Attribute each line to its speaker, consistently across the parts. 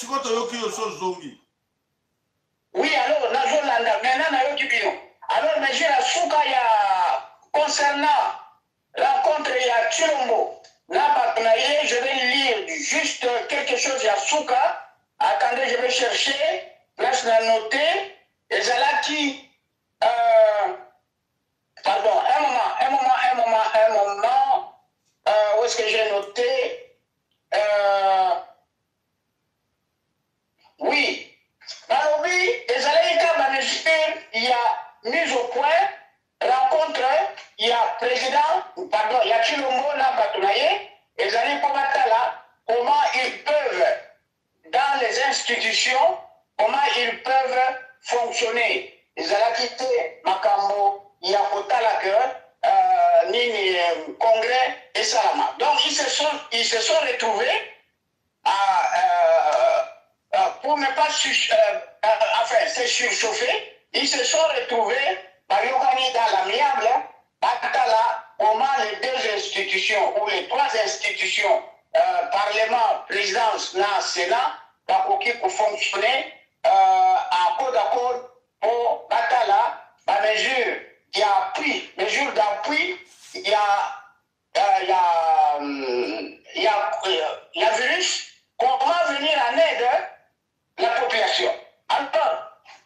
Speaker 1: sikoto yoki yoso zongi.
Speaker 2: Oui, alors, Nazolanda, maintenant, Nayoki Bino. Alors, mais j'ai la souka, il y a, concernant la rencontre, il y a Chilombo. Là, je vais lire juste quelque chose, il y a souka. Attendez, je vais chercher. Là, je l'ai noté. Et c'est là qui, pardon, un moment. Où est-ce que j'ai noté? Oui. Nalobi, il y a mise au point, rencontre, il y a président, pardon, il y a Chilombo, Nambatonaye, et Zali Pomatala, comment ils peuvent, dans les institutions, comment ils peuvent fonctionner. Ils allaient quitter Makambo, il y a Kotala que, Nini, Congrès et Salama. Donc, ils se sont retrouvés pour ne pas se surchauffer, ils se sont retrouvés dans l'amiable, comment les deux institutions ou les trois institutions, Parlement, Présidence, Sénat, pour fonctionner à code d'accord pour la mesure qui a pris, mesure d'appui, il y a virus, comment venir en aide la population. Alors,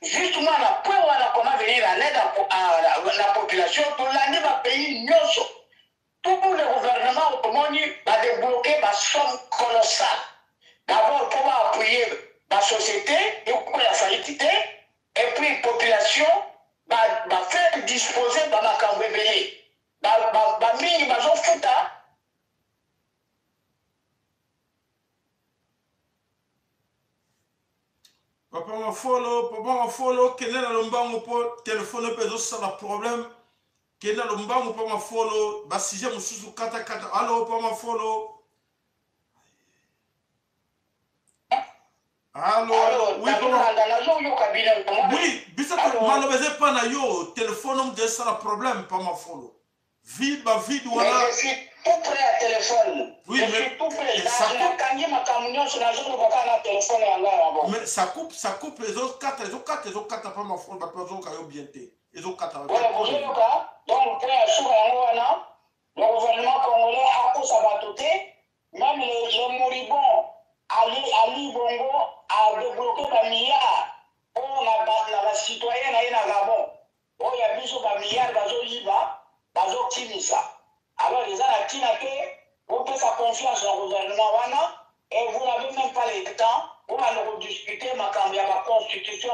Speaker 2: justement, comment venir en aide à la population pour l'année dans le pays, tout le gouvernement automobile va débloquer ma somme colossale. D'abord, pour appuyer la société, et pour la faillite, et puis la population va faire disposer de ma cambébélé.
Speaker 1: Papa ma follow, quel est le mbango pour téléphone peso ça le problème. Quel est le mbango pour ma follow, bah si j'ai mon sous kata, allo pour ma follow. Allo, oui, oui, bisa malobeze pas na yo, téléphone de ça le problème, pas ma follow. Vide, voilà.
Speaker 2: Je suis tout prêt à téléphone.
Speaker 1: Oui,
Speaker 2: je suis tout prêt.
Speaker 1: Mais ça coupe les autres quatre, pas ma follow, pas les autres bien té. Les autres quatre.
Speaker 2: Donc, le gouvernement congolais a pour s'abattoter, même les moribonds, Ali Bongo a débloqué un milliard pour la citoyenne à Gabon. Oh, il y a vu sur un milliard, bazo timisa. Alors, les gens ont tinaté, vous faites sa confiance au gouvernement, et vous n'avez même pas le temps, vous allez rediscuter ma constitution,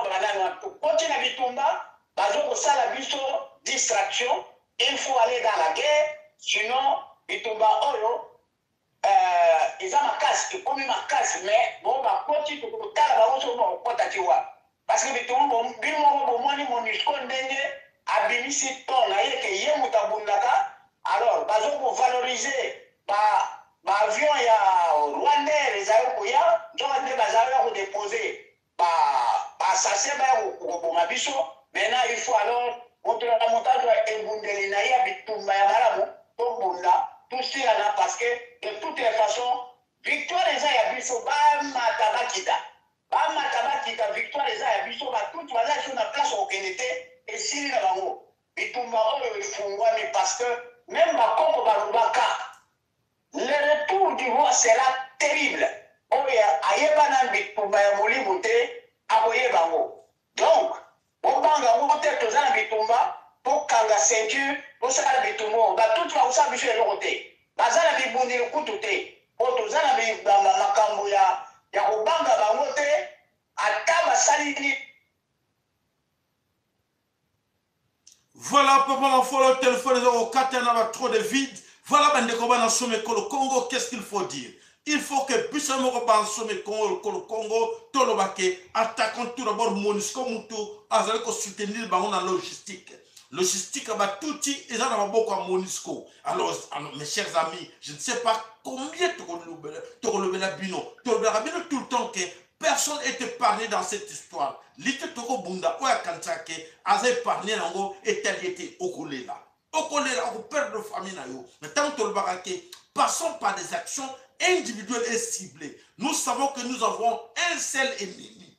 Speaker 2: pour continuer à bitumba, bazo ça la biso distraction, il faut aller dans la guerre, sinon, bitumba oyo, ils ont ma casse, ils ont ma casse, mais bon, ma continuer pour parce que bitumba, mon abimisi ton na ye ke ye mutabundaka alors bazo ko valoriser ba avion ya Rwanda ezayo kuya ndoka nde bazayo ko déposer ba sase ba ko mabiso maintenant il faut alors contre la montage et bundeli na ya bitumba ya malamu to bunda tout ça là parce que de toutes les façons victoire eza ya biso ba matabakita victoire eza ya biso ba tout baza sur la place au Kenete. Et s'il y a un mot, et tout le monde parce que même ma compte Barubaka, le retour du roi sera terrible. Donc, on va monter tous en bitumba, pour kanga ceinture, pour ça la bitumba, tout va aussi habituer le côté. Bazala bibundi le coup tout est. Pour tous en bitumba, makamboya, yakubanga bangote, ataba salini.
Speaker 1: Voilà, papa, ma follow, téléphone, au Katana va trop de vide. Voilà, ben, de comment on le Congo, qu'est-ce qu'il faut dire? Il faut que Bissamo Roban somme Congo, Tolobake, attaquant tout d'abord Monisco Moutou, Azale ko soutenir la logistique. Logistique, bah, tout et ça va beaucoup à Monisco. Alors, mes chers amis, je ne sais pas combien tu relevé la bino. Tu relevé tout le temps que personne n'est épargné dans cette histoire. L'ité toko bunda, oya kansake, aza épargné nango, et tel était okolela. Okolela, on perd de famille na yo. Mais tant que le barake, passons par des actions individuelles et ciblées. Nous savons que nous avons un seul ennemi.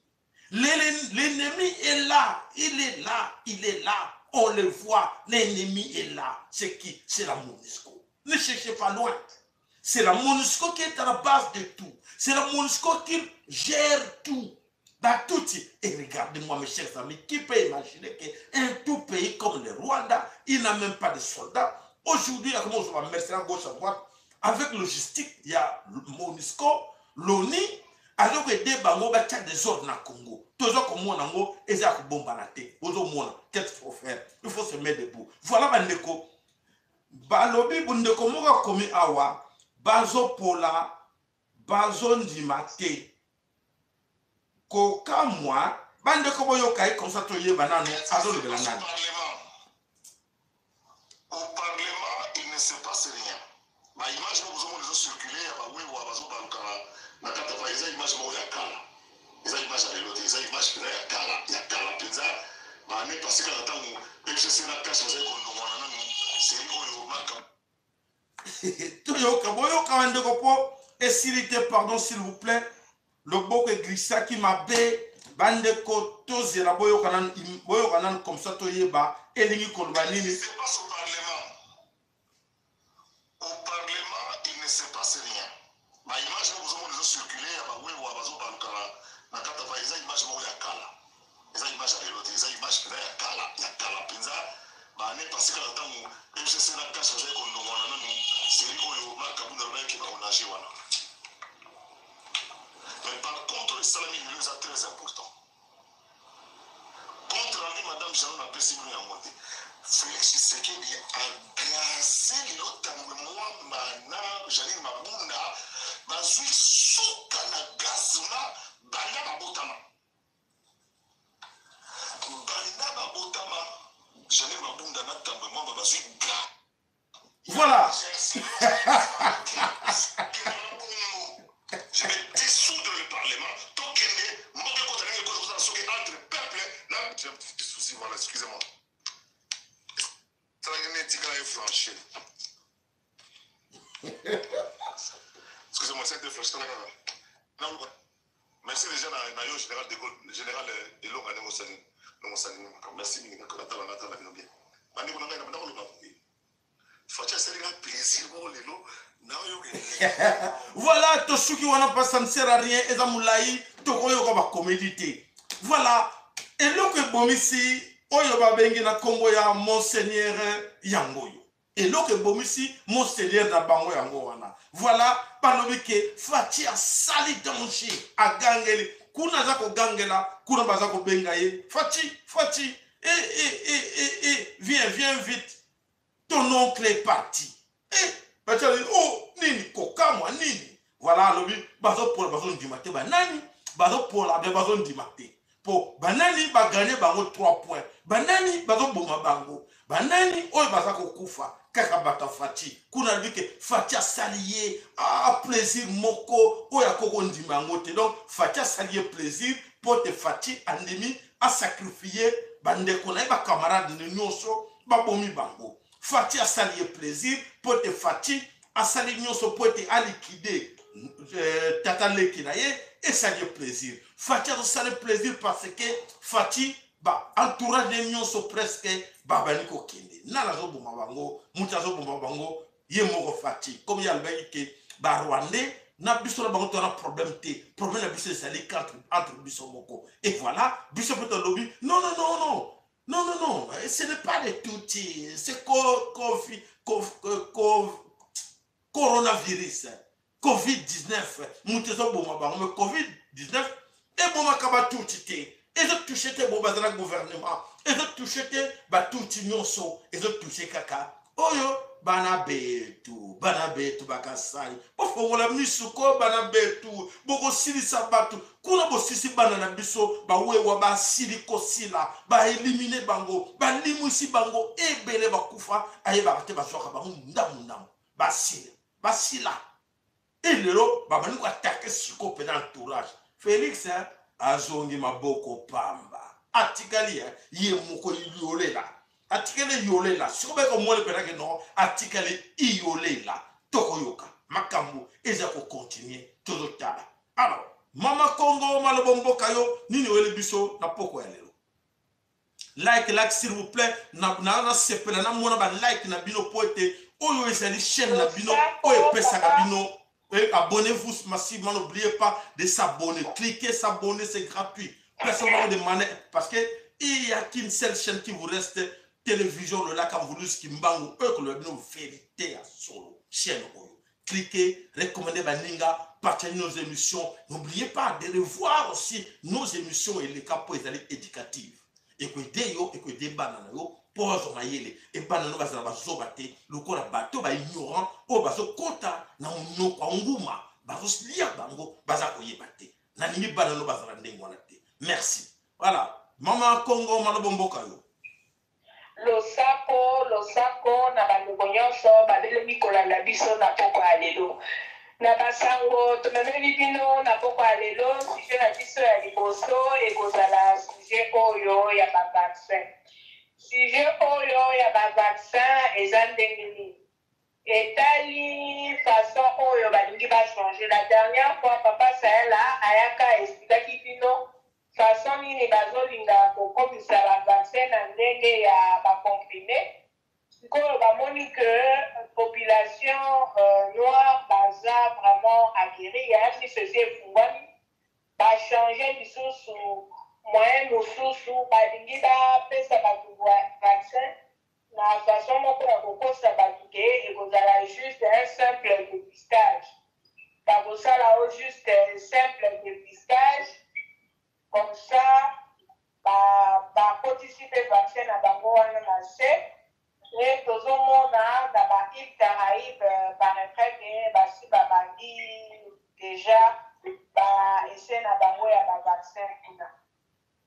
Speaker 1: L'ennemi est là, il est là, il est là. On le voit, l'ennemi est là. C'est qui? C'est la MONUSCO. Ne cherchez pas loin. C'est la MONUSCO qui est à la base de tout. C'est la MONUSCO qui gère tout. Dans tout. Et regardez-moi, mes chers amis, qui peut imaginer qu'un tout pays comme le Rwanda, il n'a même pas de soldats. Aujourd'hui, il y a comment on va mercenaires gauche à droite. Avec logistique, il y a MONUSCO, l'ONU, alors que des bango va faire des ordres dans le Congo. Toujours comme moi, nango, et ça bombe à la tête. Qu'est-ce qu'il faut faire? Il faut se mettre debout. Voilà, bandeko. Balobi bundeko moga komi awa. Bazo pola, bazo ndimate. Koka moi, bandeko boyo kai comme ça toye banano, azo le belanane.
Speaker 3: Au Parlement, il ne se passe rien. Ma image, vous avez circulé, oui, ou à Bazo Balkara, na kata fa eza image mo ya kala. Eza image ya lote, eza image ya kala, ya kala penza. Ba ne parce que la tango, FCC na cache vous avez kondongwana nanu, c'est oyo maka.
Speaker 1: Toyoka boyoka bandeko po, et s'il était pardon s'il vous plaît. Le boko glissa qui m'a bé bandeko tozela boyoka nan comme ça toyeba elingi koloba nini.
Speaker 3: Il se passe au Parlement. Au Parlement, il ne se passe rien. Ma image vous avez circulé à oui ou à Bazo Balkara, na kata fa eza image mo ya kala. Eza image ya lote, eza image ya kala penza. Ba ne parce que la tango FCC na cache vous avez kondongwana nanu, c'est oyo makabunda ba ki ba onaje wana. Mais par contre, le salami est très important. Contre Madame Janon a perçu à monter. Félix Tshisekedi a gazé l'autre mana, Janine Mabunda, Bazui Souka na gazuna, Banda Babotama. Banda Babotama, Janine Mabunda n'a tambement Bazui Ga.
Speaker 1: Voilà.
Speaker 3: Je vais dissoudre le Parlement. Tant qu'il est, moi, entre peuple, là, j'ai un petit souci, voilà, excusez-moi. Ça va être flanché. Excusez-moi, c'est flanché. Merci déjà, Nayo, général de Gaulle, général Elong, merci,
Speaker 1: voilà, Tosuki wana pas ça ne sert à rien, et Zamoulaï, Tokoyo va coméditer. Voilà, et l'autre bomisi, Oyo va bengi na Congo ya Monseigneur Yangoyo. Et l'autre bomisi, Monseigneur na Bango Yangowana. Voilà, Panobike, Fati a sali danger, à Gangeli, Kuna zako Gangela, Kuna bazako Bengaye, Fati, viens vite. Ton oncle est parti. Oh, nini, koka moi, nini. Voilà, lobby, bazo pour la bazo ndimate, banani, bazo pour la bazo ndimate. Pour banani, ba gagner bango 3 points. Banani, bazo boma bango. Banani, oy bazako kufa. Kaka bata Fati. Kuna lui que Fati a salié, plaisir moko, oya koko ndimangote. Donc, Fati a salié plaisir, pour te Fati, andemi, a sacrifié, bande kona, ba camarade de nyonso, ba bomi bango. Fati a salié plaisir, pour te Fati, a salié nyonso, pour te a liquidé, tata lekinaye, et salié plaisir. Fati a salié plaisir parce que Fati, ba entourage de nyonso presque, ba baniko kende. Nala zo boma bango, mucha zo boma bango, ye moko Fati. Comme y a le bail que, ba Rwandais, na biso la bango tona problème te. Problème la biso sali entre biso moko. Et voilà, biso peut lobby. Non, ce n'est pas des toutis, c'est coronavirus, Covid-19, mais Covid-19, et bon, ma touti, et je touché tes bon bazar gouvernement, et je touché tes batouti nyonso, et je touché kaka, oyo, banabetu, bakasai, ofo la misuko, banabetu, boko sili sabatu, kuna bo sisi banana biso, ba wewa ba sili kosila, ba elimine bango, ba limusi bango, ebele bakufa, aye bakate basoka bango, ndamu, basila. Et lelo, ba bani ko attaquer suko pendant entourage. Félix, azongi maboko pamba. Atikali, ye moko yolela. Atikali yolela. Siko beko mwele penake no, atikali yolela. Toko yoka. continuer toujours tala. Alors, Mama Congo malobombo kayo nini wele biso na poko ya lelo. Like s'il vous plaît na sepela na mona ba like na bino poete oyo ezali chaîne na bino oyo pesa ka bino. Abonnez-vous massivement, n'oubliez pas de s'abonner. Cliquez, s'abonner, c'est gratuit. Personne ne va vous demander parce que il n'y a qu'une seule chaîne qui vous reste, télévision, le lac en voulu, ce qui m'bangue, eux que le vérité à solo. Chaîne. Cliquez, recommandez Baninga, partagez nos émissions. N'oubliez pas de revoir aussi nos émissions et les capos éducatives. Et que des yo, et que des bananes yo, pose ma yele, et banano bazala bazobate, le kola bato ba ignorant, o bazo kota na unoko kwa nguma, bazo slia bango, bazako yebate. Na nini banano bazala ndengwana te. Merci. Voilà. Mama Congo malobomboka yo.
Speaker 4: Losako na bandeko nyonso babelemi kolanda biso na poko ya lelo. Na basango tomemeli bino na poko ya lelo, sujet na biso ya liboso ekozala sujet oyo ya bavaccin. Sujet oyo ya bavaccin eza ndenge nini. Etali façon oyo balingi bachanger. La dernière fois papa Sahela ayaka expliquaki bino façon nini bazolinga kokomisa bavaccin na ndenge ya bacomprimé. Sikoyo bamoni que population noire baza vraiment aguerri yaki ceci efungwami bachange lisusu moyen mosusu balingi bapesa bato vaccin na façon moko ya kokosa bato ke ekozala juste un simple dépistage. Bakosala o juste un simple dépistage comme ça bakotisi mpe vaccin na bango wana na se. Et tozomona na baïb Caraïbe paraîtrait que basi babandi déjà essayer na bango ya bavaccin kuna.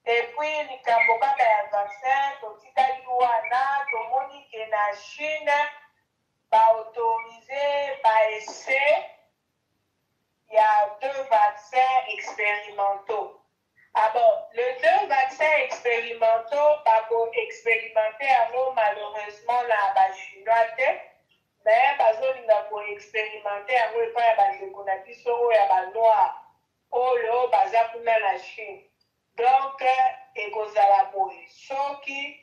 Speaker 4: Et puis likambo kaka ya vaccin totikali wana tomoni ke na Chine baautorise baessai ya 2 vaccins expérimentaux. Ah bon, les 2 vaccins expérimentaux, pas pour expérimenter malheureusement la chinoise, mais pour expérimenter noir, oh baza kuna la Chine. Donc, ekozala boye. Soki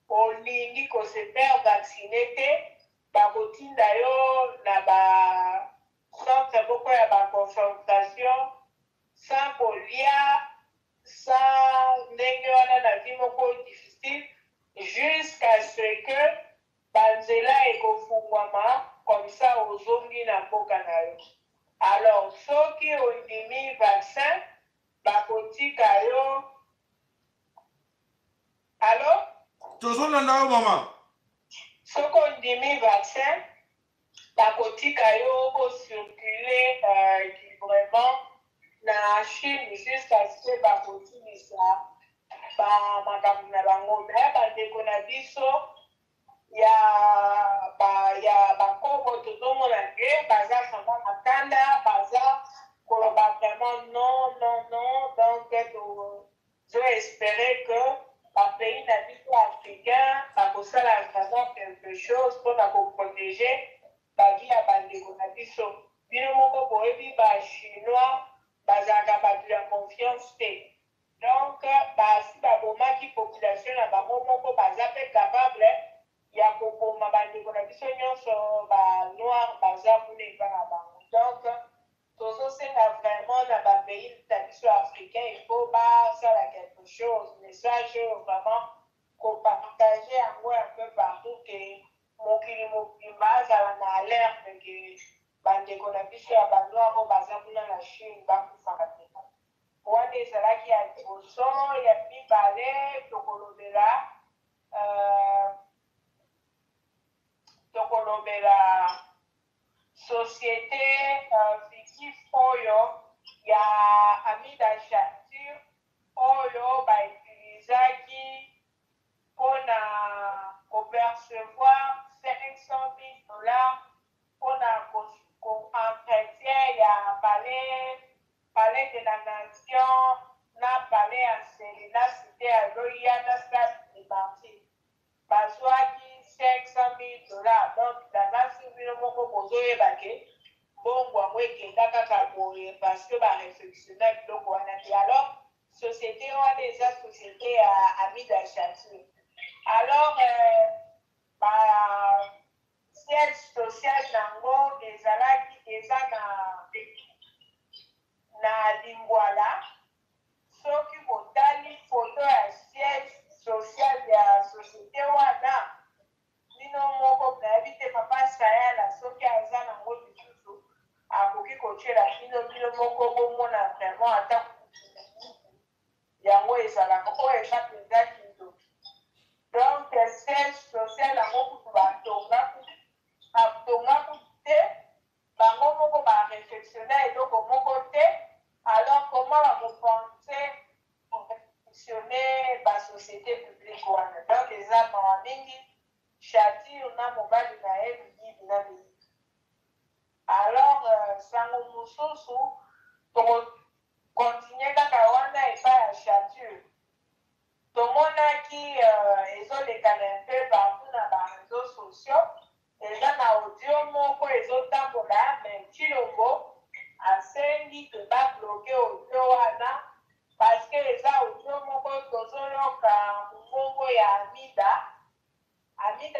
Speaker 4: olingi ko se faire vacciner, bakotinda yo na ba centre boko ya ba consultation sans kolia sans ndenge wana na vie moko difficile jusqu'à ce que banzela ekofungwama comme ça ozongi na mboka na yo. Alors soki ondimi vaccin bakotika yo. Allo?
Speaker 1: Tozolanda yo mama.
Speaker 4: Soki ondimi vaccin bakotika yo ocirculer librement na Chine jusqu'à ce que bakotimisa makambo na bango. Me bandeko na biso ya bakobo tozomona te baza sanga makanda baza koloba vraiment non. Donc tozo espérer que bapays na biso africain bakosala vraiment quelque chose mpona koprotéger bavie ya bandeko na biso. Bino moko boyebi bachinois bazalaka bato ya confiance te. Donc basi babomaki population na bango moko baza mpe capable ya koboma bandeko na biso nyonso banoir baza kuna eva na bango. Donc tozosenga vraiment na bapays na biso africain il faut basala quelque chose, message vraiment kopartage yango un peu partout ke mokili mobimba azala na alerte ke bandeko na biso ya banoir oyo baza kuna na Chine bakufaka te. Wana ezalaki ya liboso. Ya mibale tokolobela société fictif oyo ya Amida Shatir oyo baitilizaki mpona kopercevoir $500,000 mpona entretien ya palais de la nation na palais ya Selena cité ya Loya na stade de Martyr. Bazwaki $500,000. Donc daza sivilo moko bozoyeba ke bongo yango ekenda kaka boye parce que bareflexionne biloko wana te. Alors société wana eza société ya ami d'Achatu. Alors siège social nango ezalaki eza na Lingwala. Soki botali foto ya siège social ya société wana bino moko nayebi te papa Sayala soki aza nango lisusu akoki kotiela bino moko bomona vraiment ata yango ezalaka oyo eza mpenza kindoki. Donc siège social yango kutu batonga kutu te bango moko bareflexionne eloko moko te. Alors comment bakopense fonctionner basociété publique wana? Donc eza mawa mingi Shatir na mobali na ye miyibi na miyibi. Alors sango mosusu tokontinue kaka wana epai ya Shatir. Tomonaki ezolekana mpe partout na bareseau sociaux. Eza na audio moko ezotambola me Chilombo asengi ke babloke audio wana parce que eza audio moko tozoyoka mongongo ya Amida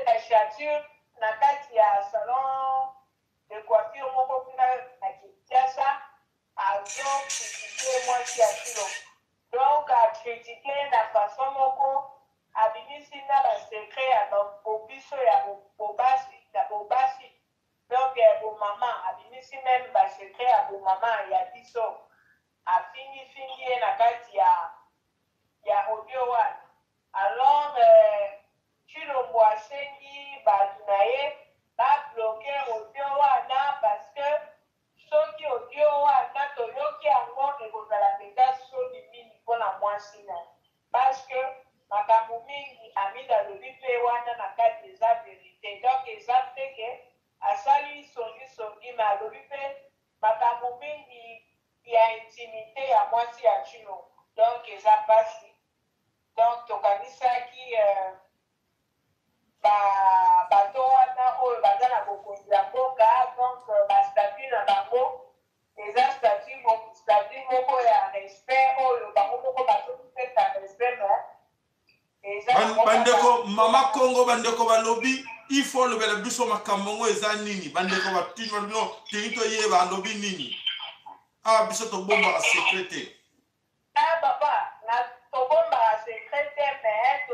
Speaker 4: na Shatir na kati ya salon de coiffure moko kuna na Kinshasa azokritike mwasi ya Chilombo. Donc akritike na façon moko abimisi na basekret ya bobiso ya bobasi donc ya bomama abimisi même basekret ya bomama ya biso afingi ye na kati ya audio wana. Alors Chilombo asengi bato na ye babloke audio wana parce que soki audio wana toyoki yango ekozala mpenza soni mingi mpona mwasi na parce que makambo mingi Amida alobi mpe wana na kati eza verité. Donc eza mpe ke asali songi me alobi mpe makambo mingi ya intimité ya mwasi ya Chilombo. Donc eza mpasi. Donc tokanisaki bato wana oyo baza na bokonzi ya mboka. Donc bastatut na bango eza statut moko ya respect oyo bango moko bazopesa respect
Speaker 1: bandeko mama Congo bandeko balobi il faut lobela biso makambo ngo eza nini bandeko batini bino tengito yeba lobi nini biso tobomba secrétaire
Speaker 4: papa na tobomba secrétaire mais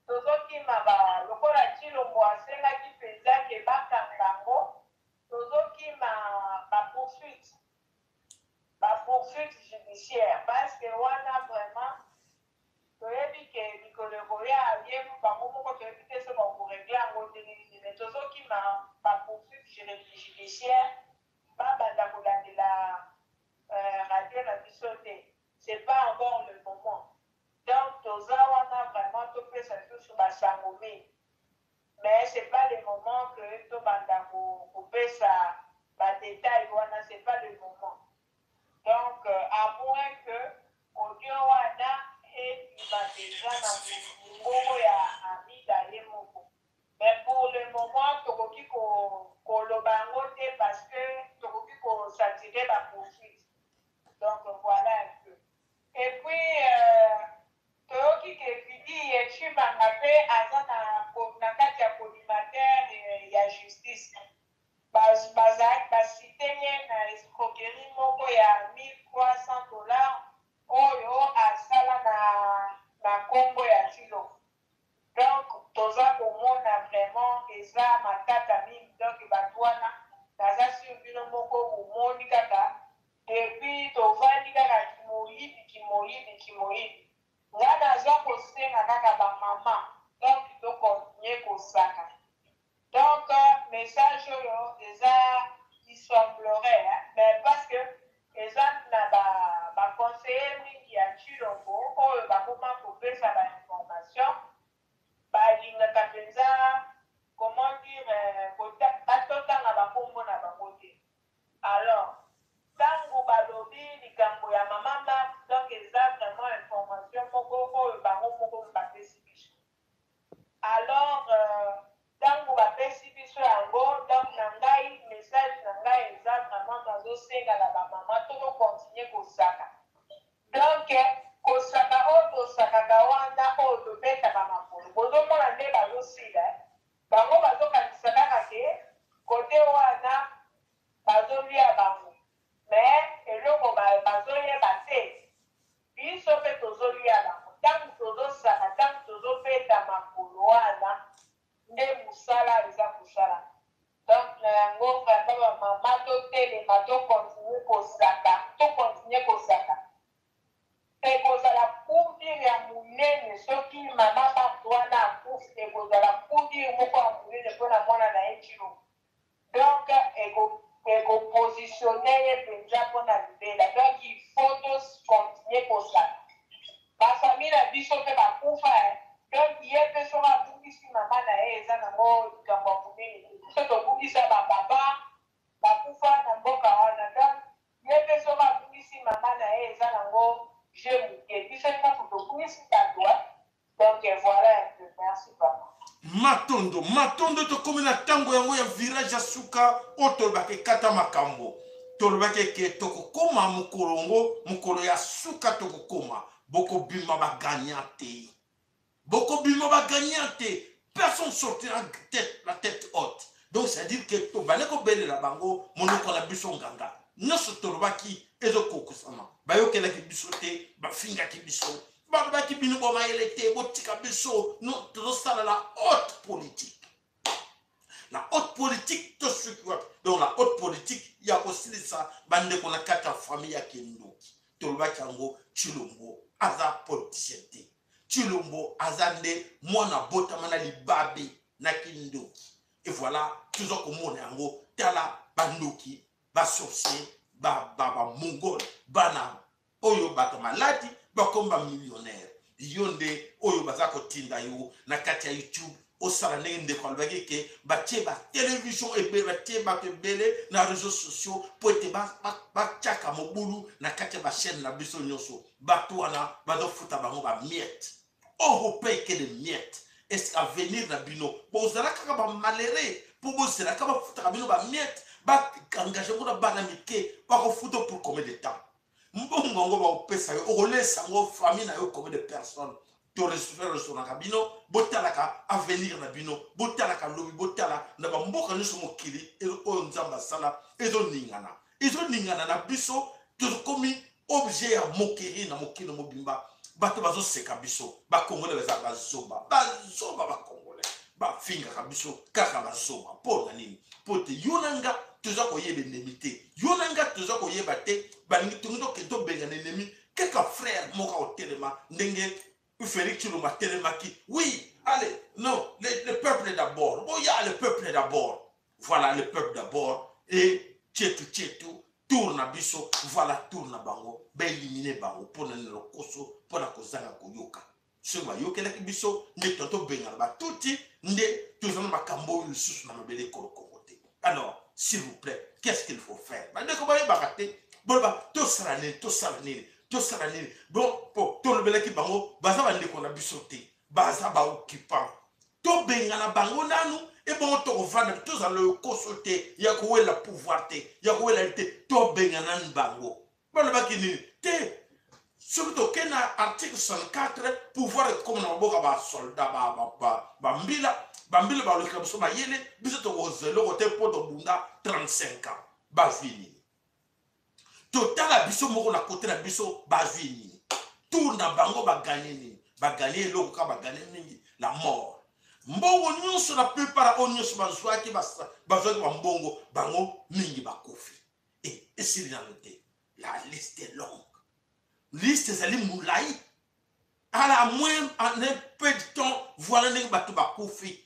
Speaker 4: tozokima lokola Chilombo asengaki mpenza ke bakangango tozokima poursuite judiciaire parce que wana vraiment toyebi ke mikolo ekoya aliemu bango moko toyebi te so bakoregle yango te nini me tozokima poursuite judiciaire babanda kolandela radio na biso te. C'est pas encore le moment. Donc toza wana vraiment topesa lisusu basango mingi mais c'est pas le moment que tobanda kopesa badetail wana, c'est pas le moment. Donc à moins que audio wana ebima déjà na mongongo ya Amida ye moko. Mais pour le moment tokoki koloba yango te parce que tokoki kosatire baprofite. Donc voilà un peu. Et puis toyoki ke vidi echimanga mpe aza na kati ya collimateur ya justice. Basite ye na escroquerie moko ya $1,300 oyo asala na Congo ya Chilombo. Donc toza komona vraiment eza matata mingi. Donc bato wana naza sur bino moko bomoni kaka depuis tovandi kaka kimoyibi nga naza kosenga kaka bamama donc tokontinue kosaka. Donc message oyo eza isemblerait mais parce que eza na baconseiller mingi ya Chilombo oyo bakoma kopesa bainformation balingaka mpenza comment dire batotanga bakombo na bango te. Alors ntango balobi likambo ya mama Marthe donc eza vraiment information moko oyo bango moko bapesi biso. Alors ntango bapesi biso yango donc tozosenga na bamama tozokontinue kosaka. Donc kosaka oyo tosakaka wana oyo tobetaka makolo bozomona nde bazosila bango bazokanisa kaka ke kote wana bazolia bango mais eloko bazoyeba te biso mpe tozolia bango ntango tozosaka ntango tozobeta makolo wana nde mosala eza kosala. Donc na yango vraimen bamama totelema tokontinue kosaka ekozala couvrir ya monene soki mama bato wana akufi ekozala couvrir moko ya monene mpona mwana na ye kilo. Donc ekopositionne ye mpenza mpona libela. Donc il faut tocontinue kosaka bafamille na biso mpe bakufa. Donc ye mpe soki abungisi mama na ye eza nango likambo ya monene so tobungisa bapapa bakufa na mboka wana. Donc ye mpe soki abungisi mama na ye eza nango je muke biso nyonso tobungisi bato. Donc voilà un peu. Merci papa.
Speaker 1: Matondo tokomi na ntango yango ya virage ya suka oyo tolobaki kata makambo tolobaki ke tokokoma mokolo ya suka tokokoma bokobima baganya te. Personne sortira la tête haute. Donc c'est à dire que tobale ko belela bango monoko na biso nganga nyonso tolobaki ezokokusama bayokelaki biso te bafingaki biso balobaki bino bomayele te botika biso. Non, tozosala la haute politique. La haute politique to suki wapi. Donc la haute politique ya kosilisa bandeko na kati ya famille ya Kindoki tolobaki yango Chilombo aza politicien te. Chilombo azande mwana botama na libabe na Kindoki. Et voilà, toujours comme on yango tala bandoki, ba sorcier, ba mongol, bana oyo bato maladi, ba komba millionnaire. Yonde oyo bazako tinda yo na kati ya YouTube osala ndenge ko albaki ke ba télévision et ba ba bele na réseaux sociaux pour te ba chaka mobulu na kati ba chaîne na biso nyoso. Bato wana bazo futa bango ba miette. On paye que les miettes. Est-ce qu'à venir na bino bozala kaka ba malere pour bozala kaka ba futa bino ba miette ba engagé ko na bana mike ba ko futa pour combien de temps mbongo ngo ba opesa yo olesa ngo famille na yo combien de personnes to recevoir sur na bino botala ka avenir na bino botala ka lobi botala na ba mboka nso mokili o nzamba sala ezo ningana na biso to komi objet ya mokiri na mokili mobimba. Bato bazo seka biso ba congolais baza bazoba ba congolais ba finga kabiso kaka bazoba pour nini pour te yonanga toza ko yebe nemité yonanga toza ko yeba te balingi tungo kento benga ennemi quelques frères moka au telema ndenge Félix Tshilombo telemaki. Oui, allez, non, le peuple d'abord. Oh, il y a le peuple d'abord. Voilà le peuple d'abord et tchetu tourne à biso, voilà tourne à bango, ben éliminer bango pour le koso, pour la kozanga koyoka. Ce ma yoke la biso, ne tonto benga ba touti, ne toujours ma kambo le sous na mabele korokote. Alors, s'il vous plaît, qu'est-ce qu'il faut faire? Ba de ko ba bakate, bon ba to sarane. Bon, pour to le bele ki bango, baza ba ndeko na biso te, baza ba occupant. To benga na bango nanu. Et bon, tu vas tous à le consulter, il y a quoi le pouvoir, il y a quoi la tête, tu benganan bango. Bon, le bac te, surtout qu'il y a un article 104, pouvoir comme un boka soldat, bambila, le kamso, yele, biso aux l'autre pour de bunda 35 ans, bavini. Total à biso, moko na côté la biso, bavini. Tourne à bango, bagagner, l'autre, bagagner, la mort. Mbongo nyonso la plupart on nyonso bazwaki bazwaki mbongo bango mingi bakofi et c'est la liste est longue, liste zali moulai à la moins en un peu de temps voilà ndenge batu bakofi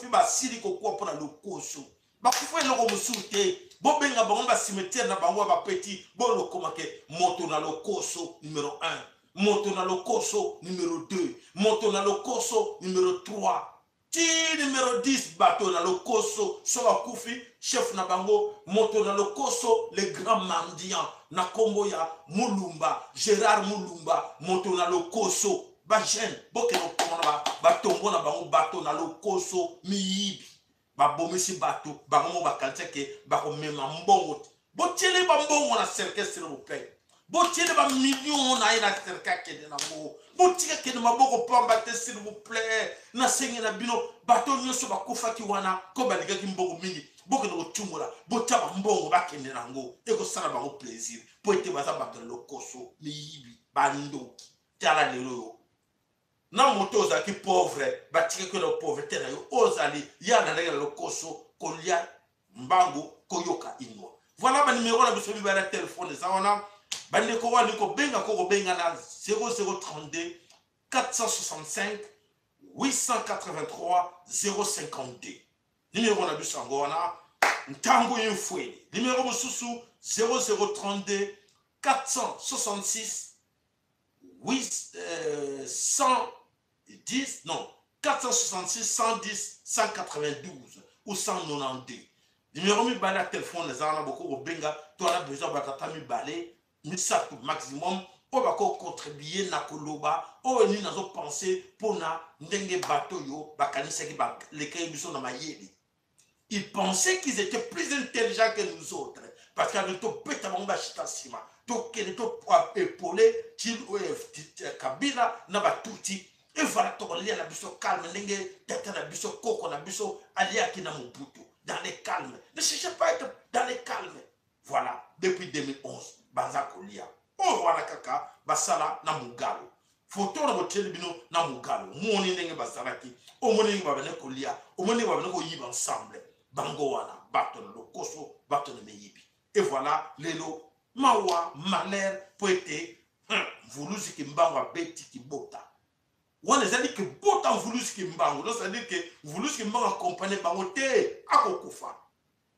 Speaker 1: basili kokwa pour le koso bakofi eloko mosusu te bobenga bango ba cimetière na bango ba petit bolo komake moto na lokoso numéro 1, moto na lokoso numéro 2, moto na lokoso numéro 3. Ti numéro 10 bateau na lokoso soba kufi chef na bango moto na lokoso le grand mendiant na kombo ya Mulumba Gérard Mulumba moto na lokoso ba jeune boke no komona ba tombo na bango bateau na lokoso miyibi ba bomisi bateau bango mo ba kanteke ba ko mema mbongo botiele ba mbongo na cercle s'il vous plaît botiele ba million na ina cercle kende na ngo botika kende maboko pamba te s'il vous plaît na sengi na bino bato nyoso bakufa ki wana ko baliga ki mbongo mingi boke no tumula botia ba mbongo bakende na ngo eko sala ba plaisir po ete baza bato lokoso miyibi bandoki tala lelo yo na moto ozalaki pauvre batika ke na pauvreté na yo ozali ya na ndenge lokoso kolia mbango koyoka ingo voilà ba numéro na biso bibala téléphone za wana bande ko wani ko benga na 0032 465 883 052 numéro na biso ngo wana ntango yefwe numéro mususu 0032 466 110 non 466 110 192 ou 192 numéro mi bala téléphone les ana boko benga to na besoin batata mi balé misato maximum o bako contribuer na koloba o ni nazo penser pona ndenge bato yo bakanisa ki ba les biso na mayeli ils pensaient qu'ils étaient plus intelligents que nous autres parce qu'avec to peta bamba chita sima to kele to épauler til kabila na batuti et voilà to lia na biso calme ndenge tata na biso koko na biso alia ki na Mobutu dans les calmes. Ne cherchez pas à être dans les calmes. Voilà, depuis 2011, Banza Kolia. Oh, voilà kaka, basala na mugalo. Photo na botel bino na mugalo. Moni nenge basaraki. O moni nenge babene Kolia. O moni babene ko yiba ensemble. Bango wana, baton lo koso, baton me yibi. Et voilà, lelo, mawa, malheur, poete, vuluzi ki mbango beti ki bota. Wana zali ke bota vuluzi ki mbango. Donc ça veut dire que vuluzi ki mbango accompagné bango te akokufa.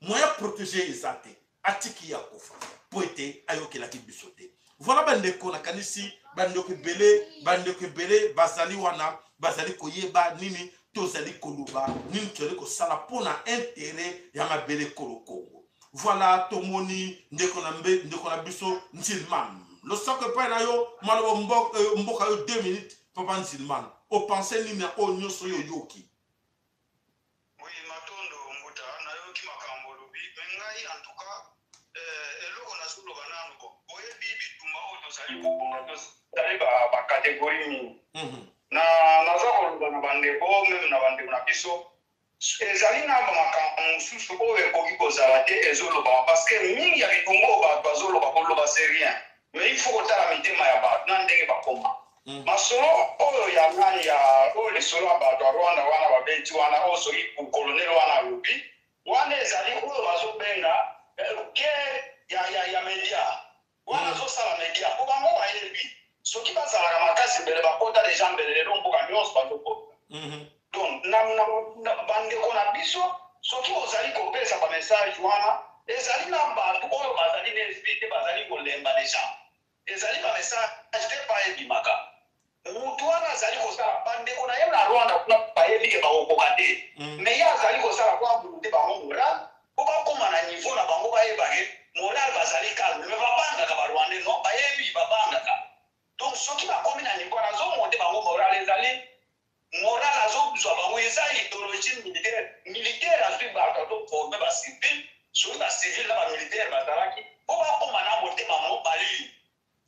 Speaker 1: Moya protéger ezate. Atiki ya kufa. Poete ayoke la ki bisote. Voilà bandeko na kanisi bandeko bele bazali wana bazali koyeba nini tozali koluba nini tozali kosala pona intérêt ya mabele kolo Congo. Voilà tomoni ndeko na biso Nzilman. Le sacre pas na yo malo mboka yo 2 minutes papa Nzilman. O pensez nini o nyoso yo yoki.
Speaker 2: Oui, matondo mbuta na yo ki makambo lobi mengai en tout cas eloko na solo banano ko boye bibi tuma o tozali ko tozali ba catégorie ni na za ko na bande ko même na bande na biso ezali na makambo susu ko ekoki kozala te ezoloba parce que mingi ya bitungo ba bazoloba ko loba c'est rien mais il faut kotala mitema ya ba na ndenge bakoma masolo oyo ya nani ya oyo lisolo ya bato ya Rwanda wana babeti wana oyo soki kolonel wana alobi wana ezali oyo bazobenga ya media wana azosala media po bango bayebi soki bazalaka makasi mbele bakota deja mbele lelo mboka nyonso bazokota donc na bandeko na biso soki ozali kopesa bamessage wana ezali na bato oyo bazali na esprit te bazali kolemba deja ezali bamessage te bayebimaka mutu wana azali kosala bandeko na ye na Rwanda kuna bayebi ke bakokoka te mais ye azali kosala kwa mbulu te bango moral po bakoma na niveau na bango bayebake moral bazali calme mais babangaka barwandais non bayebi babangaka donc soki bakomi na niveau nazomonte bango moral ezali moral azozwa bango eza idéologie militaire azwi bato azoforme bacivil soki bacivil na bamilitaire bazalaki po bakoma na motema mobali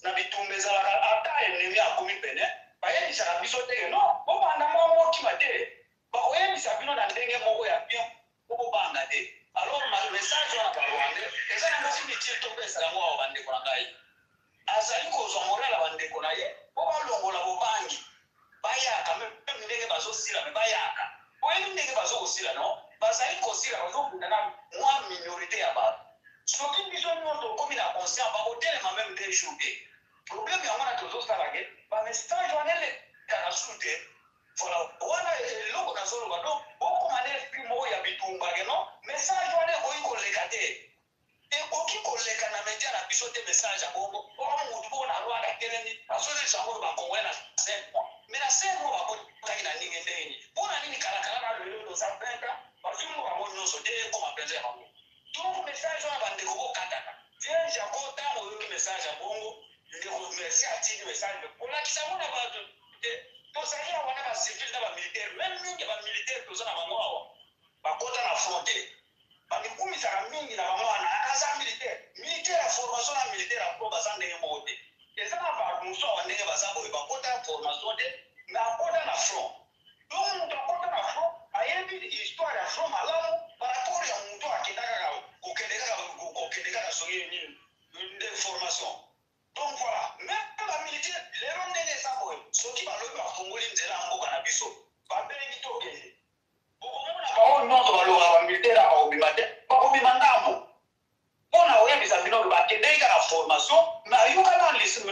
Speaker 2: na bitumba ezalaka ata ennemi akomi pene bayebisaka biso te non bobanda mwa mokima te bakoyebisa bino na ndenge moko ya bien po bobanga te alors message wana barwandais eza nango finitile topesaka yango awa bandeko na ngai azali kozwa moral ya bandeko na ye po balongola bobangi bayaka meme ndenge bazosila me bayaka oyebi ndenge bazokosila no bazali kosila bazokunda na mwa minorité ya bato soki biso nyonso okomi na conscient bakotelema meme des jours te problème yango na tozosalake bamessage wana elekaka su te voilà wana eloko nazoloba donc okoma na esprit moko ya bitumbake no message wana ekoki koleka te ekoki koleka na media na biso te message ya bongo oka motu moko na Rwanda telemi azolesa yango bakongole na 5 mois mais na 5 mois bakotaki na ndenge ndenge mpona nini kalakala na lelo toza 20 ans bazwi mo bango nyonso te ekoma mpenza ya bango donc message wana bandeko bokataka vierge yango ntango oyoki message ya bongo ndeko merci atindi message kolakisa ngo na bato te tozali awa na bacivile na bamilitaire meme mingi bamilitaire toza na bango awa bakota na front te bamikumisaka mingi na bango wana aza militaire militaire à quoi basan de moté. Et ça va nous sortir en négatif basan pour pas porter formation de, mais à porter la front. Donc on doit porter la front. Ailleurs une histoire de front malade par rapport à un mouton à qui n'a qu'à une formation. Donc voilà, même la militaire, les rangs de ça pour ceux qui parlent de la Congo, ils disent là en cannabis. Pas bénéfice au pays. Beaucoup non sur le militaire à Obimate, pas Obimandamo. On a oublié que ça finit le bac, dès qu'il y a la formation, mais il y a un liste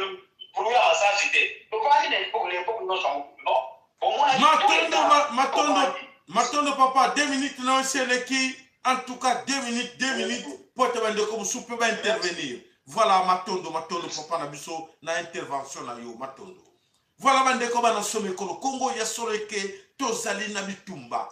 Speaker 2: pour lui à sa cité. Donc pas l'époque non sont non.
Speaker 1: Matondo papa 2 minutes non c'est le qui en tout cas 2 minutes pour te vendre comme soupe va intervenir. Voilà Matondo papa na biso na intervention na yo Matondo. Voilà bande ko bana some ko Congo ya solo ke tozali na bitumba.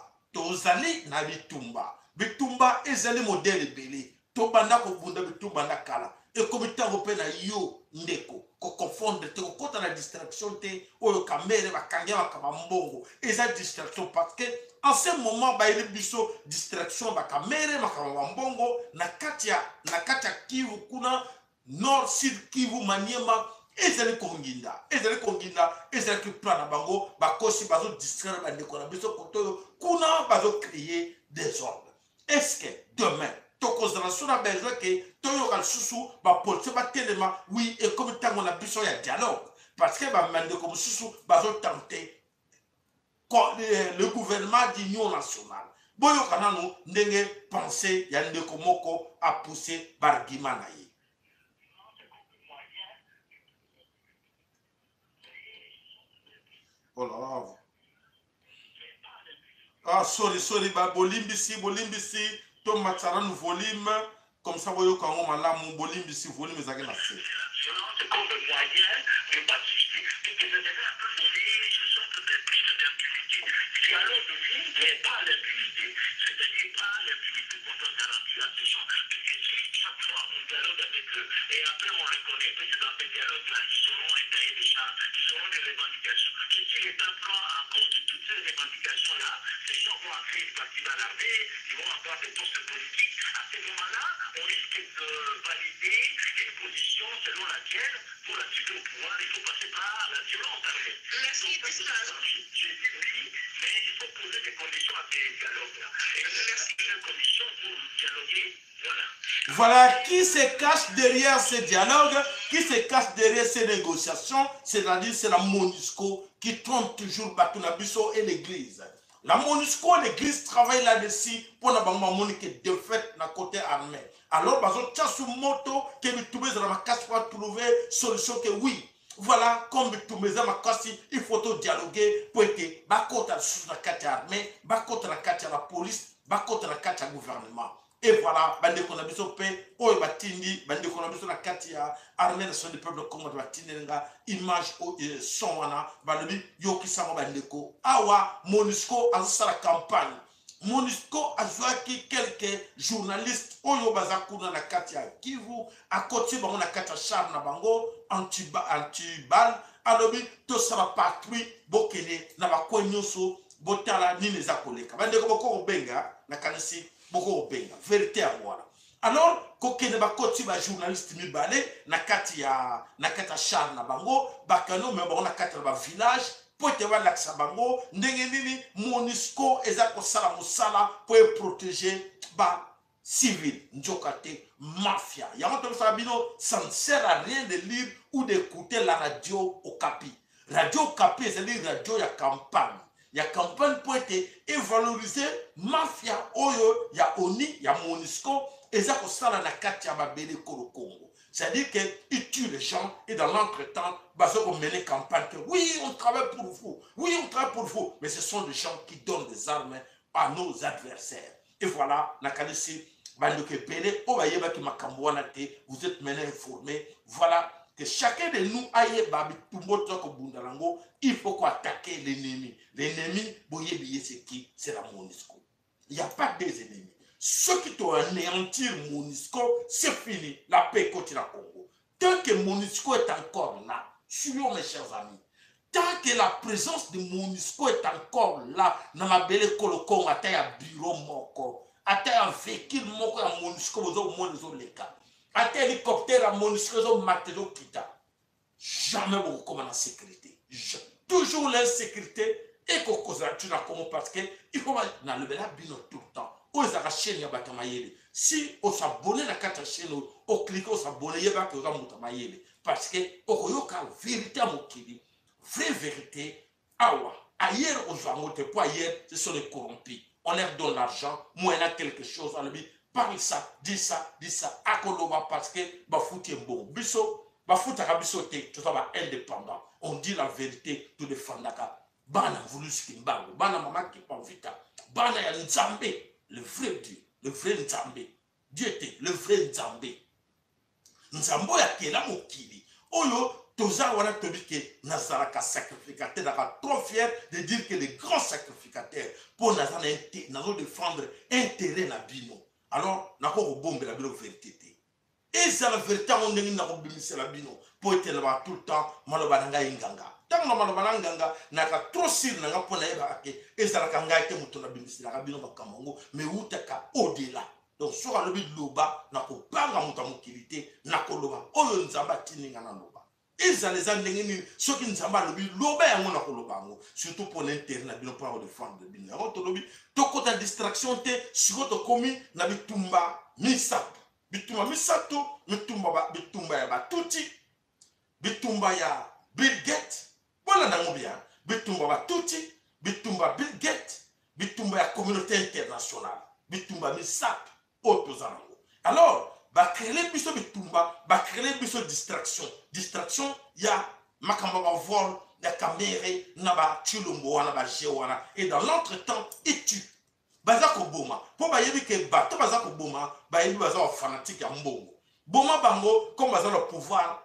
Speaker 1: Bitumba ezali modèle belé. To banda ko bunda bitumba na kala. Et comme tango pe na yo ndeko ko confondre te ko kota na distraction te oyo kamere bakanga bakabambongo. Eza distraction parce que en ce moment ba ile biso distraction bakamere makabambongo na katia Kivu kuna nord sud Kivu Maniema ezali konginda ezali ki plan na bango bakosi bazo distraire bandeko na biso koto kuna bazo créer des ordres. Est-ce que demain tokozala sona besoin que toyoka susu ba police ba telema oui et comme tango na biso ya dialogue parce que ba mandeko mususu bazo tenter le gouvernement d'union nationale boyoka nanu ndenge penser ya ndeko moko a pousser bargima na ye. Oh là là. Ah, sorry, bolimbisi, to matara nous volume, comme ça, vous voyez, malamu, bolimbisi, volume, ça gagne la fête.
Speaker 3: C'est comme le moyen de participer. Et que c'est déjà appelé, ce sont des prises d'impunité. Dialogue de vie, mais pas l'impunité. C'est-à-dire pas l'impunité qu'on doit garantir à ces gens. Parce que si chaque fois on dialogue avec eux, et après on reconnaît que c'est dans ce dialogue-là, ils auront étayé des charges, ils auront des revendications. Et si l'État prend en compte toutes ces revendications-là, ces gens vont entrer une partie dans l'armée, ils vont avoir des postes politiques. À ce moment-là, on risque de valider une position selon laquelle, pour arriver au pouvoir, il faut passer par la violence armée. Merci, j'ai dit oui, mais il faut poser des conditions à ces dialogues-là. Et merci des conditions pour dialoguer, voilà.
Speaker 1: Voilà, qui se cache derrière ces dialogues, qui se cache derrière ces négociations, c'est-à-dire c'est la MONUSCO qui trompe toujours Batunabiso et l'église. La MONUSCO et l'église travaillent là-dessus pour ne que défaite dans le côté armé. Alors, sous moto, que pour trouver solution que oui. Voilà, comme il faut dialoguer pour être bakota sous la carte armée, bakota la carte à la police, bakota la carte à gouvernement. Et voilà, bande qu'on a besoin de paix, oh batindi, bande qu'on a besoin de katia, armée nationale du peuple Congo de batindi, image au son wana, bande yoki sama bande ko, awa MONUSCO a sa campagne, MONUSCO a joué quelques journalistes, oyo bazakuna na katia Kivu, à côté bango na katia char na bango, anti-bal, alobi to saba patrouille, bokene na bakwenyoso, botala ni neza koleka, bande ko boko benga na kanisi. Beaucoup benga vérité à moi. Alors kokene ba koti ba journaliste mi balé na kati ya char na bango bakano me ba na kati ba village pote wa laksa bango ndenge nini MONUSCO eza ko sala musala pour protéger ba civil njokate mafia ya moto sabino ça ne sert à rien de lire ou d'écouter la radio Okapi. Radio Okapi c'est une radio ya campagne. Il y a campagne pour être et valoriser mafia oyo ya ONI ya MONUSCO et ça comme ça la carte ya babele Congo. C'est-à-dire qu'ils tuent les gens et dans l'entretemps baso on mène campagne que oui on travaille pour vous, mais ce sont des gens qui donnent des armes à nos adversaires. Et voilà la qualité bandoke belé o bayeba ki makambo wana te, vous êtes maintenant informés. Voilà que chacun de nous aille babi tumboto ko bundalango, il faut qu'on attaque l'ennemi. L'ennemi, c'est qui? C'est la MONUSCO. Il n'y a pas des ennemis. Ceux qui t'ont anéantir MONUSCO, c'est fini. La paix continue à Congo. Tant que MONUSCO est encore là, suivons mes chers amis. Tant que la présence de MONUSCO est encore là, dans ma belle Congo, à un bureau moko, à un véhicule moko à MONUSCO, aux autres les cas. ate hélicoptère à MONUSCO matelo kita jamais beaucoup comme en sécurité toujours l'insécurité et qu'on cause tu n'as comment parce que il faut na le bela bino tout le temps aux chaîne ya batamayele si on s'abonne la carte chaîne au cliquer on s'abonne yeba que on mutamayele parce que okoyoka vérité à mokili vraie vérité awa ailleurs aux amotes pour ailleurs ce sont les corrompus on leur donne l'argent moi il a quelque chose à lui parle ça dis ça à Koloba parce que ba fouti bon biso ba futa biso te tout ça indépendant on dit la vérité tout défendaka bana voulu skimbango bana mama qui pas vita bana ya nzambe le vrai Dieu le vrai nzambe Dieu était le vrai nzambe nzambo ya kela mokili oyo toza wana tobike nazalaka sacrificateur naka trop fier de dire que les grands sacrificateurs pour nazana nazo défendre intérêt na bino alors nako kobombela bino vérité te et c'est la vérité on ndengi nako bimisela bino pour être là tout le temps maloba nanga inganga tango maloba nganga naka trop sir nanga pona yeba ke ezalaka ngai te muto na bimisela bino bakamongo mais utaka au-delà donc sur le bit loba nako banga muta mokilité nako loba oyo nzamba tininga na loba ezala les andengeni soki nzamba lobi loba yango nako lobango surtout pour l'intérêt na bino pour défendre bino yango to lobi to kota distraction te siko to komi na bitumba misato bitumba misato bitumba ya batuti bitumba ya Bill Gates bona nango bien bitumba batuti bitumba Bill Gates bitumba ya communauté internationale bitumba misato otozango alors ba créer biso bitumba ba créer biso distraction ya makamba ba vol ya kamere na ba chilombo wana ba jewana et dans l'entretemps et tu baza ko boma po ba yebi ke bato baza ko boma ba yebi baza fanatique ya mbongo boma bango comme baza le pouvoir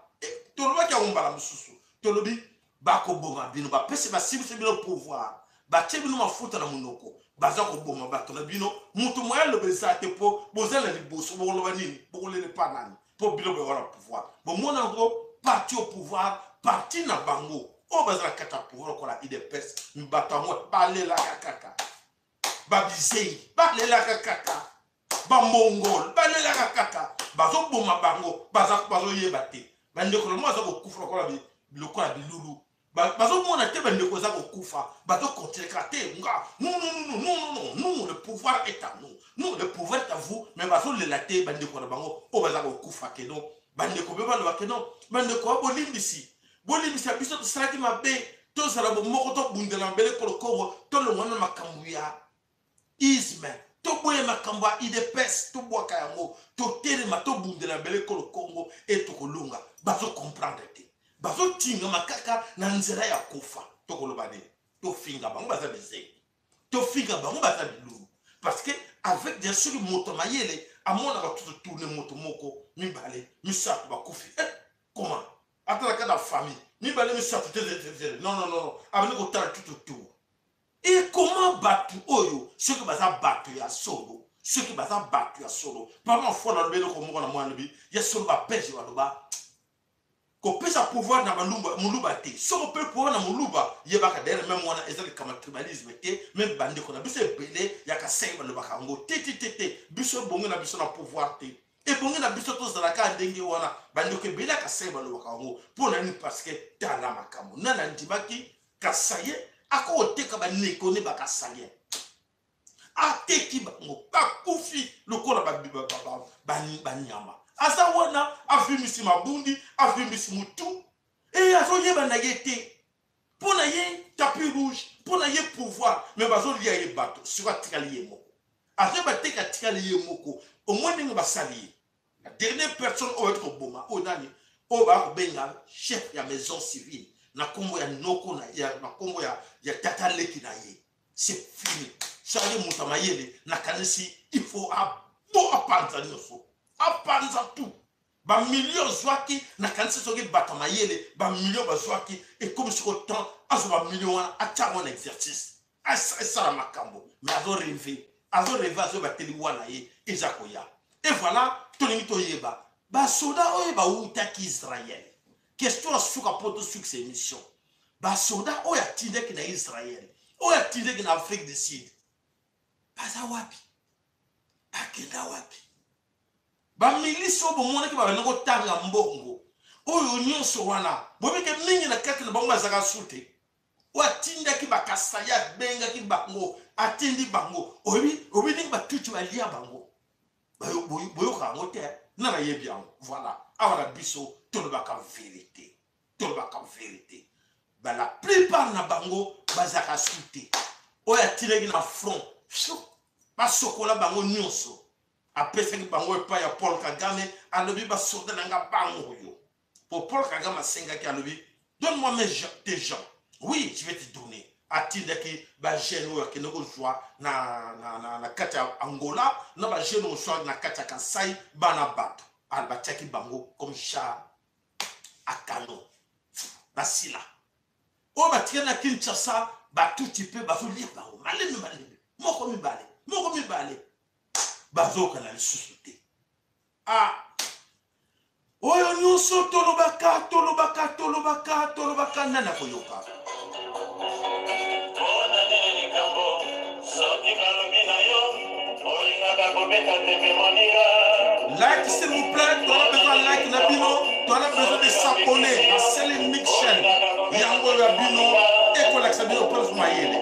Speaker 1: to loba ka ombala mususu to lobi ba ko boma bino ba pese ba sibi bino pouvoir ba tebino mafuta na munoko baza ko boma bato na bino mutu moya lo besa te po bozala liboso bo loba nini bo le pa nani po bino be wala pouvoir bo mona ngo parti au pouvoir parti na bango o baza kata pouvoir ko la IDPS mbata mo balela kaka babisei balela kaka ba mongol balela kaka bazo boma bango bazo yeba te bande ko mo za ko kufra ko la biloko ya bilulu bazo mona te bande ko za ko kufa bazo contrecarter nga non le pouvoir est à nous le pouvoir est à vous mais bazo le laté bande ko na bango o baza ko kufa ke non bande ko beba lo ke non bande ko bolimbisi biso to saraki mabe to sala bo moko to bundela mbele ko ko to lo mona makambuya isme to boye makamba IDPS to boka yango to terema to bundela mbele ko Congo et to kolunga bazo comprendre te bazo tinga makaka na nzela ya kufa to koloba de to finga bango baza beze to finga bango baza bilu parce que avec bien sûr moto mayele amona ba tout tourner moto moko mibale misato ba kufi comment atala kana famille mibale misato te non abone ko tala tout autour et comment battre oyo ceux qui baza battre ya solo pas ma foi dans le belo ko mo na mwana bi ya solo ba pèse wa loba ko pesa pouvoir na muluba te so peut pouvoir na muluba yebaka derrière même wana ezali kama tribalisme te même bande ko na biso belé ya ka sema loba kango te biso bongo na biso na pouvoir te et bongo na biso to zalaka ndenge wana bande ko belé ka sema loba kango pour na ni parce que tala makambo nana ndibaki kasaye ako oteka ba nekone ba kasaye ateki bango bakufi lokola ba nyama asa wana afimisi mabundi afimisi mutu et azoyeba na yete pona ye tapis rouge pona ye pouvoir mais bazo lia ye bato sur atikali ye moko azoba teka tikali ye moko au moins ninga basali la dernière personne au être boma o nani o ba benga chef ya maison civile na kombo ya noko na kombo ya tata leki na ye c'est fini chaque mutamayele na kanisi il faut apanza nyoso apanza tout ba million zwaki na kanisi soki batamayele ba million bazwaki et comme sur autant azo ba million acha mon exercice ça la makambo mais azo rêver azo bateli wana ye ezakoya et voilà tolingi to yeba ba soda oye ba utaki Israël question suka poto succès mission ba soda oya tindeki na Israël oya tindeki na Afrique du Sud baza wapi akenda wapi ba miliso bo mona ki ba ngo tanga mbongo oyo nyonso wana bobeke mingi na kati na bango bazaka sute watinda ki bakasaya benga ki bango atindi bango obi ni ba tutu ba lia bango boyo ka ngote na ba yebi yango voilà awala biso tolobaka vérité ba la plupart na bango bazaka sute oyo atinegi na front ba sokola bango nyonso apesaki bango epai ya Paul Kagame alobi basoda na nga bango yo pour Paul Kagame asengaki alobi donne-moi tes gens oui je vais te donner atindaki ba jeune oyo akende kozwa na kati ya Angola na ba jeune oyo na kati ya Kasai bana bato albatiaki bango comme char à canon basila oyo batikaki na Kinshasa batuti mpe bazolia bango malemi moko mibale bazoka na lisusu te oyo nyonso tolobaka nana koyoka like s'il vous plaît, tu as besoin de like na bino, tu as besoin de s'abonner à Selling Mix Chaîne yango ya bino ekolakisa bino plus mayele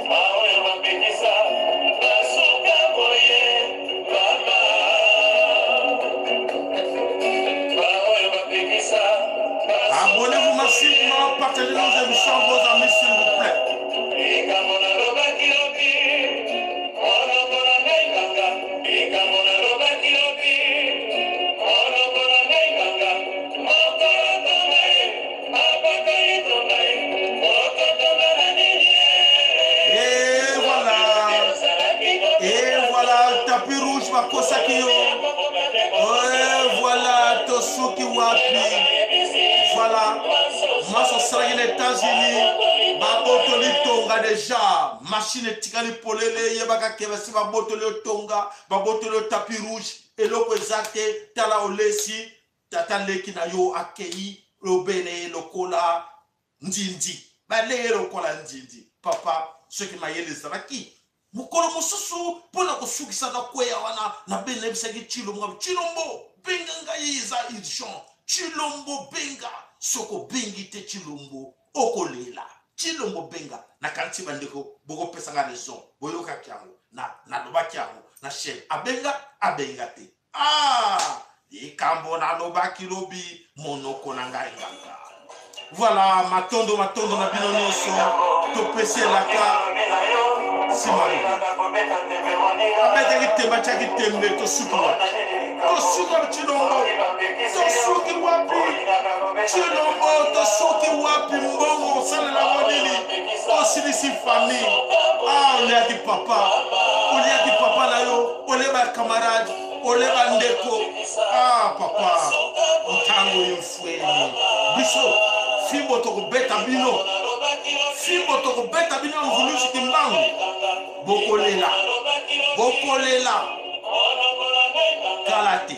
Speaker 1: abonnez-vous massivement, partagez nos émissions à vos amis s'il vous plaît. Et voilà, tapis rouge va Kosakio. Et voilà, Tosuki Wapi. Voilà, moi je serai aux États-Unis, babotoli tonga déjà, machine tikali polele, yebaka kebasi babotoli tonga, babotoli tapis rouge, et l'autre exacte, tala olesi, tata leki na yo akei, lobele, lokola, ndindi, bale lokola ndindi, papa, ce qui m'a yé les araki. Mukolo mususu, pona kusukisa na kweya wana, na bene bisagi chilombo, benga ngayiza idjon, chilombo benga. Soko bengi te chilombo okolela chilombo benga na kanti bandeko boko pesanga raison boyoka kyango na lobaki yango na chef abenga te ikambo na lobaki lobi monoko na ngai nganga voilà matondo na bino nyonso to pese laka simari abete kitemba cha kitembe to suko chilombo to suki wapi chilombo to suki wapi mbongo sana la modili osilisi famille olea ki papa na yo oleba camarade oleba ndeko papa ntango yofweni biso fimbo to kubeta bino mvulusi kimbangu bokolela kalate